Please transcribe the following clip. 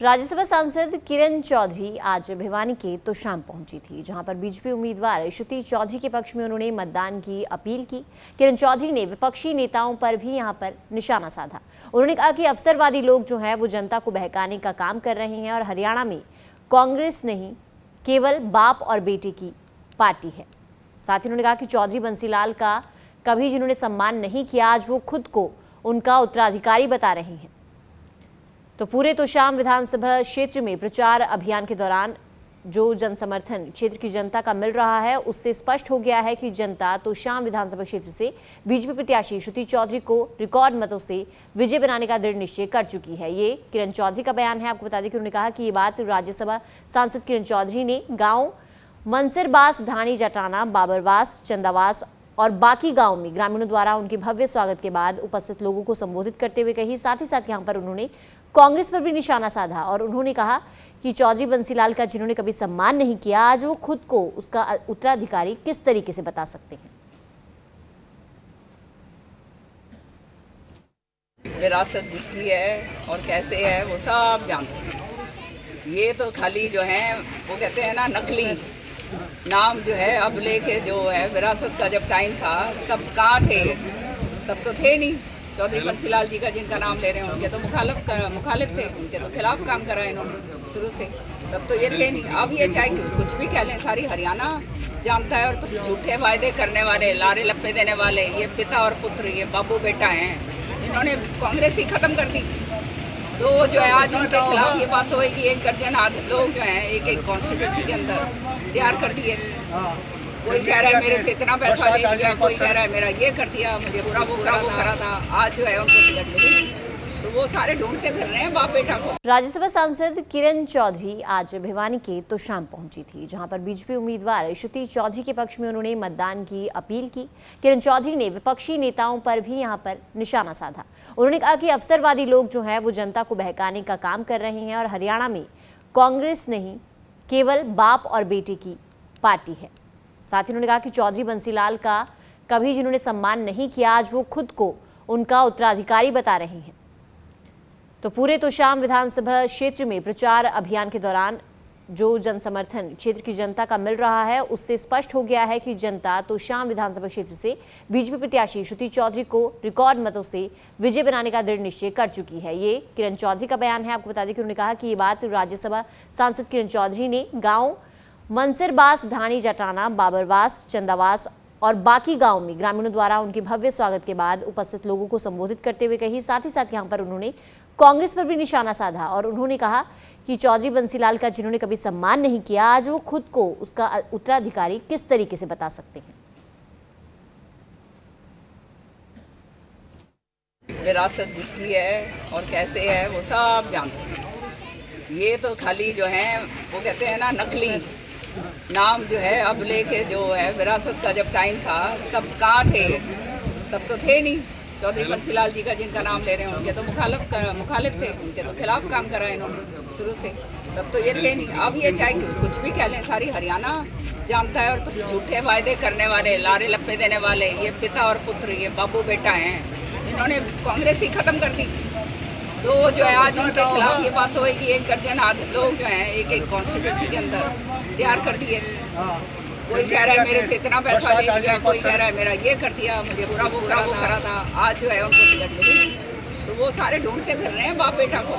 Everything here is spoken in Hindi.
राज्यसभा सांसद किरण चौधरी आज भिवानी के तोशाम पहुंची थी, जहां पर बीजेपी उम्मीदवार श्रुति चौधरी के पक्ष में उन्होंने मतदान की अपील की। किरण चौधरी ने विपक्षी नेताओं पर भी यहां पर निशाना साधा। उन्होंने कहा कि अवसरवादी लोग जो हैं वो जनता को बहकाने का काम कर रहे हैं और हरियाणा में कांग्रेस नहीं, केवल बाप और बेटे की पार्टी है। साथ ही उन्होंने कहा कि चौधरी बंसीलाल का कभी जिन्होंने सम्मान नहीं किया, आज वो खुद को उनका उत्तराधिकारी बता रहे हैं। तो पूरे तोशाम विधानसभा क्षेत्र में प्रचार अभियान के दौरान जो जनसमर्थन क्षेत्र की जनता का मिल रहा है, उससे स्पष्ट हो गया है कि जनता तोशाम विधानसभा क्षेत्र से बीजेपी प्रत्याशी श्रुति चौधरी को रिकॉर्ड मतों से विजय बनाने का दृढ़ निश्चय कर चुकी है। ये किरण चौधरी का बयान है। आपको बता दें कि उन्होंने कहा कि ये बात राज्यसभा सांसद किरण चौधरी ने गाँव मंसरबास, ढाणी, जटाना, बाबरवास, चंदावास और बाकी गांव में ग्रामीणों द्वारा उनके भव्य स्वागत के बाद उपस्थित लोगों को संबोधित करते हुए कही। साथ ही साथ यहां पर उन्होंने कांग्रेस पर भी निशाना साधा और उन्होंने कहा कि चौधरी बंसीलाल का जिन्होंने कभी सम्मान नहीं किया, आज वो खुद को उसका उत्तराधिकारी किस तरीके से बता सकते हैं। विरासत जिसकी है और कैसे है वो सब जानते हैं। ये तो खाली जो है वो कहते हैं ना, नकली नाम जो है अब लेके जो है, विरासत का जब टाइम था तब कहाँ थे? तब तो थे नहीं। चौधरी बंसीलाल जी का जिनका नाम ले रहे हैं, उनके तो मुखालिफ थे, उनके तो खिलाफ काम करा इन्होंने शुरू से। तब तो ये थे नहीं। अब ये चाहे कुछ भी कह लें, सारी हरियाणा जानता है। और तो झूठे वायदे करने वाले, लारे लप्पे देने वाले, ये पिता और पुत्र, ये बाबू बेटा हैं, इन्होंने कांग्रेस ही खत्म कर दी। तो जो है आज उनके खिलाफ ये बात होगी। एक दर्जन लोग जो हैं एक कॉन्स्टिट्यूंसी के अंदर तैयार कर दिए। कोई कह रहा है मेरे से इतना पैसा ले लिया, कोई कह रहा है मेरा ये कर दिया, मुझे बुरा वो करा था। आज जो है उनको टिकट मिली, तो वो सारे ढूंढते फिर रहे हैं बाप बेटा को। राज्यसभा सांसद किरण चौधरी आज भिवानी के तोशाम पहुंची थी, जहां पर बीजेपी उम्मीदवार श्रुति चौधरी के पक्ष में उन्होंने मतदान की अपील की। किरण चौधरी ने विपक्षी नेताओं पर भी यहां पर निशाना साधा। उन्होंने कहा कि अवसरवादी लोग जो हैं वो जनता को बहकाने का काम कर रहे हैं और हरियाणा में कांग्रेस नहीं, केवल बाप और बेटे की पार्टी है। साथ ही उन्होंने कहा कि चौधरी बंसीलाल का कभी जिन्होंने सम्मान नहीं किया, आज वो खुद को उनका उत्तराधिकारी बता रहे हैं। तो पूरे तोशाम विधानसभा क्षेत्र में प्रचार अभियान के दौरान जो जनसमर्थन क्षेत्र की जनता का मिल रहा है, उससे स्पष्ट हो गया है कि जनता तोशाम विधानसभा क्षेत्र से बीजेपी प्रत्याशी श्रुति चौधरी को रिकॉर्ड मतों से विजय बनाने का दृढ़ निश्चय कर चुकी है। ये किरण चौधरी का बयान है। आपको बता दें कि उन्होंने कहा कि ये बात राज्यसभा सांसद किरण चौधरी ने गाँव मंसरबास, ढाणी, जटाना, बाबरवास, चंदावास और बाकी गांव में ग्रामीणों द्वारा उनके भव्य स्वागत के बाद उपस्थित लोगों को संबोधित करते हुए कही। साथ ही साथ यहां पर उन्होंने कांग्रेस पर भी निशाना साधा और उन्होंने कहा कि चौधरी बंसीलाल का जिन्होंने कभी सम्मान नहीं किया, आज वो खुद को उसका उत्तराधिकारी किस तरीके से बता सकते हैं। विरासत जिसकी है और कैसे है वो सब जानते हैं। ये तो खाली जो है वो कहते हैं ना, नकली नाम जो है अब लेके जो है, विरासत का जब टाइम था तब कहाँ थे? तब तो थे नहीं। चौधरी बंसीलाल जी का जिनका नाम ले रहे हैं, उनके तो मुखालिफ थे, उनके तो खिलाफ काम करा इन्होंने शुरू से। तब तो ये थे नहीं। अब ये चाहे कुछ भी कह लें, सारी हरियाणा जानता है। और तो झूठे वायदे करने वाले, लारे लप्पे देने वाले, ये पिता और पुत्र, ये बाबू बेटा हैं, इन्होंने कांग्रेस ही खत्म कर दी। तो जो है आज उनके खिलाफ ये बात होगी। एक दर्जन लोग जो हैं एक कॉन्स्टिट्यूंसी के अंदर तैयार कर दिए। कोई कह रहा है मेरे से इतना पैसा ले लिया, कोई कह रहा है मेरा ये कर दिया, मुझे बुरा वो करा था। आज जो है उनको टिकट मिली, तो वो सारे ढूंढते फिर रहे हैं बाप बेटा को।